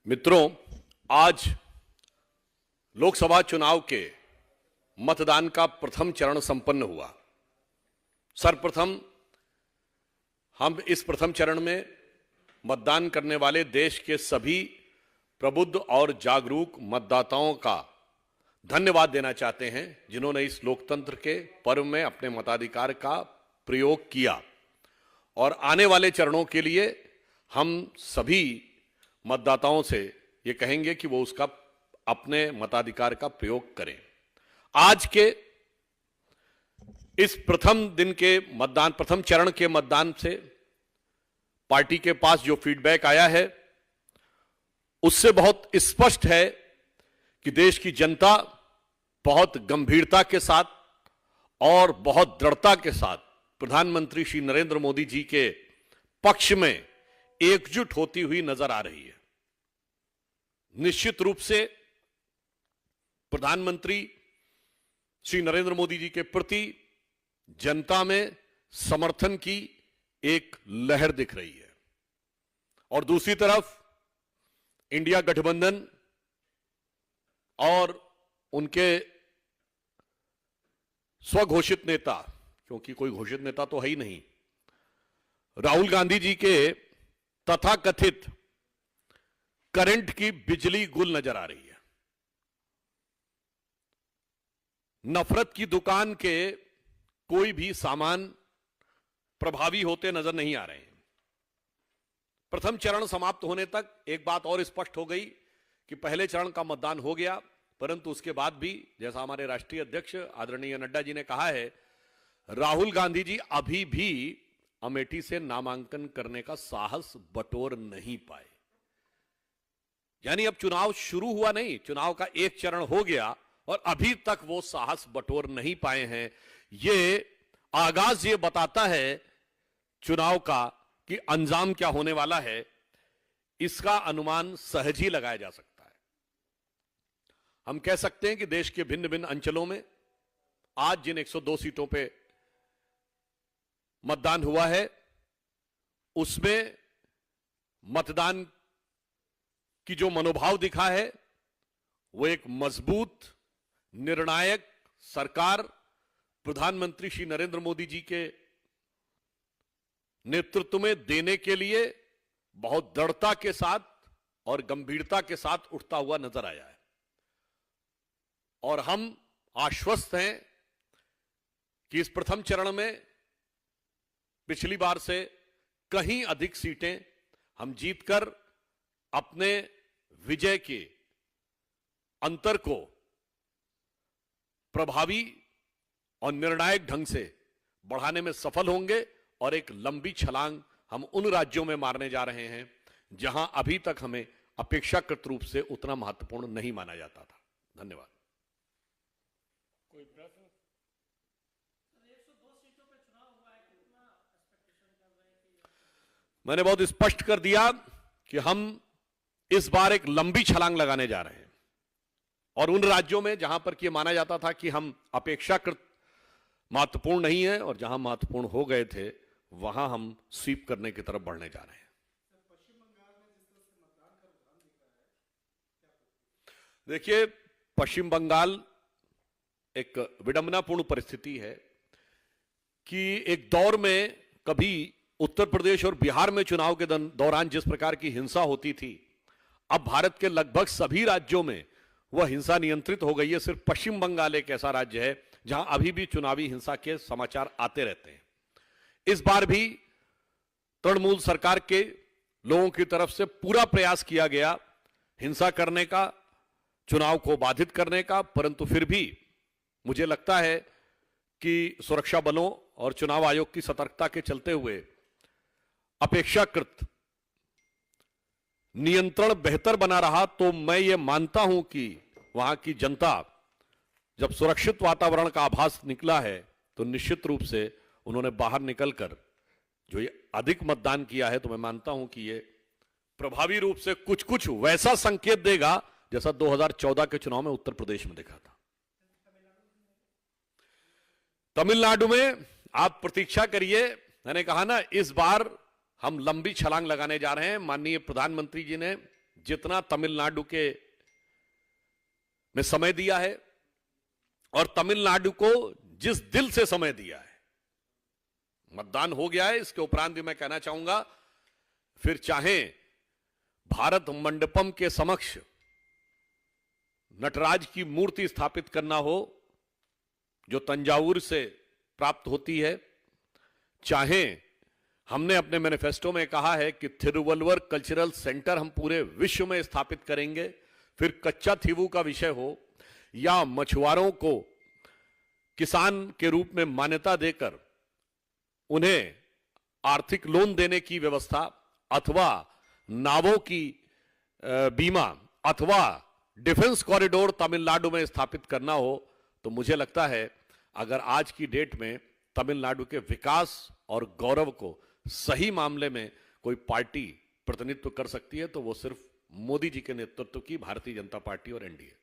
मित्रों, आज लोकसभा चुनाव के मतदान का प्रथम चरण संपन्न हुआ। सर्वप्रथम हम इस प्रथम चरण में मतदान करने वाले देश के सभी प्रबुद्ध और जागरूक मतदाताओं का धन्यवाद देना चाहते हैं, जिन्होंने इस लोकतंत्र के पर्व में अपने मताधिकार का प्रयोग किया। और आने वाले चरणों के लिए हम सभी मतदाताओं से ये कहेंगे कि वो उसका अपने मताधिकार का प्रयोग करें। आज के इस प्रथम दिन के मतदान, प्रथम चरण के मतदान से पार्टी के पास जो फीडबैक आया है उससे बहुत स्पष्ट है कि देश की जनता बहुत गंभीरता के साथ और बहुत दृढ़ता के साथ प्रधानमंत्री श्री नरेंद्र मोदी जी के पक्ष में एकजुट होती हुई नजर आ रही है। निश्चित रूप से प्रधानमंत्री श्री नरेंद्र मोदी जी के प्रति जनता में समर्थन की एक लहर दिख रही है और दूसरी तरफ इंडिया गठबंधन और उनके स्वघोषित नेता, क्योंकि कोई घोषित नेता तो है ही नहीं, राहुल गांधी जी के तथाकथित करंट की बिजली गुल नजर आ रही है। नफरत की दुकान के कोई भी सामान प्रभावी होते नजर नहीं आ रहे हैं। प्रथम चरण समाप्त होने तक एक बात और स्पष्ट हो गई कि पहले चरण का मतदान हो गया, परंतु उसके बाद भी, जैसा हमारे राष्ट्रीय अध्यक्ष आदरणीय नड्डा जी ने कहा है, राहुल गांधी जी अभी भी अमेठी से नामांकन करने का साहस बटोर नहीं पाए। यानी अब चुनाव शुरू हुआ नहीं, चुनाव का एक चरण हो गया और अभी तक वो साहस बटोर नहीं पाए हैं। ये आगाज ये बताता है चुनाव का कि अंजाम क्या होने वाला है, इसका अनुमान सहज ही लगाया जा सकता है। हम कह सकते हैं कि देश के भिन्न भिन्न अंचलों में आज जिन 102 सीटों पे मतदान हुआ है उसमें मतदान की जो मनोभाव दिखा है वो एक मजबूत, निर्णायक सरकार प्रधानमंत्री श्री नरेंद्र मोदी जी के नेतृत्व में देने के लिए बहुत दृढ़ता के साथ और गंभीरता के साथ उठता हुआ नजर आया है। और हम आश्वस्त हैं कि इस प्रथम चरण में पिछली बार से कहीं अधिक सीटें हम जीतकर अपने विजय के अंतर को प्रभावी और निर्णायक ढंग से बढ़ाने में सफल होंगे और एक लंबी छलांग हम उन राज्यों में मारने जा रहे हैं जहां अभी तक हमें अपेक्षाकृत रूप से उतना महत्वपूर्ण नहीं माना जाता था। धन्यवाद। कोई प्रश्न? 102 सीटों पे चुनाव हुआ है, कितना एक्सपेक्टेशन कर रहे हैं? मैंने बहुत स्पष्ट कर दिया कि हम इस बार एक लंबी छलांग लगाने जा रहे हैं और उन राज्यों में जहां पर कि माना जाता था कि हम अपेक्षाकृत महत्वपूर्ण नहीं है और जहां महत्वपूर्ण हो गए थे वहां हम स्वीप करने की तरफ बढ़ने जा रहे हैं। पश्चिम बंगाल में जिस तरह से मतदान का रुझान दिख रहा है, देखिए, पश्चिम बंगाल एक विडंबनापूर्ण परिस्थिति है कि एक दौर में कभी उत्तर प्रदेश और बिहार में चुनाव के दौरान जिस प्रकार की हिंसा होती थी, अब भारत के लगभग सभी राज्यों में वह हिंसा नियंत्रित हो गई है। सिर्फ पश्चिम बंगाल एक ऐसा राज्य है जहां अभी भी चुनावी हिंसा के समाचार आते रहते हैं। इस बार भी तृणमूल सरकार के लोगों की तरफ से पूरा प्रयास किया गया हिंसा करने का, चुनाव को बाधित करने का, परंतु फिर भी मुझे लगता है कि सुरक्षा बलों और चुनाव आयोग की सतर्कता के चलते हुए अपेक्षाकृत नियंत्रण बेहतर बना रहा। तो मैं ये मानता हूं कि वहां की जनता, जब सुरक्षित वातावरण का आभास निकला है, तो निश्चित रूप से उन्होंने बाहर निकलकर जो ये अधिक मतदान किया है, तो मैं मानता हूं कि ये प्रभावी रूप से कुछ कुछ वैसा संकेत देगा जैसा 2014 के चुनाव में उत्तर प्रदेश में देखा था। तमिलनाडु में आप प्रतीक्षा करिए, मैंने कहा ना, इस बार हम लंबी छलांग लगाने जा रहे हैं। माननीय प्रधानमंत्री जी ने जितना तमिलनाडु के में समय दिया है और तमिलनाडु को जिस दिल से समय दिया है। मतदान हो गया है, इसके उपरांत भी मैं कहना चाहूंगा, फिर चाहे भारत मंडपम के समक्ष नटराज की मूर्ति स्थापित करना हो जो तंजावुर से प्राप्त होती है, चाहे हमने अपने मैनिफेस्टो में कहा है कि थिरुवल्वर कल्चरल सेंटर हम पूरे विश्व में स्थापित करेंगे, फिर कच्चा थीवू का विषय हो या मछुआरों को किसान के रूप में मान्यता देकर उन्हें आर्थिक लोन देने की व्यवस्था, अथवा नावों की बीमा, अथवा डिफेंस कॉरिडोर तमिलनाडु में स्थापित करना हो, तो मुझे लगता है अगर आज की डेट में तमिलनाडु के विकास और गौरव को सही मामले में कोई पार्टी प्रतिनिधित्व कर सकती है तो वो सिर्फ मोदी जी के नेतृत्व की भारतीय जनता पार्टी और एनडीए।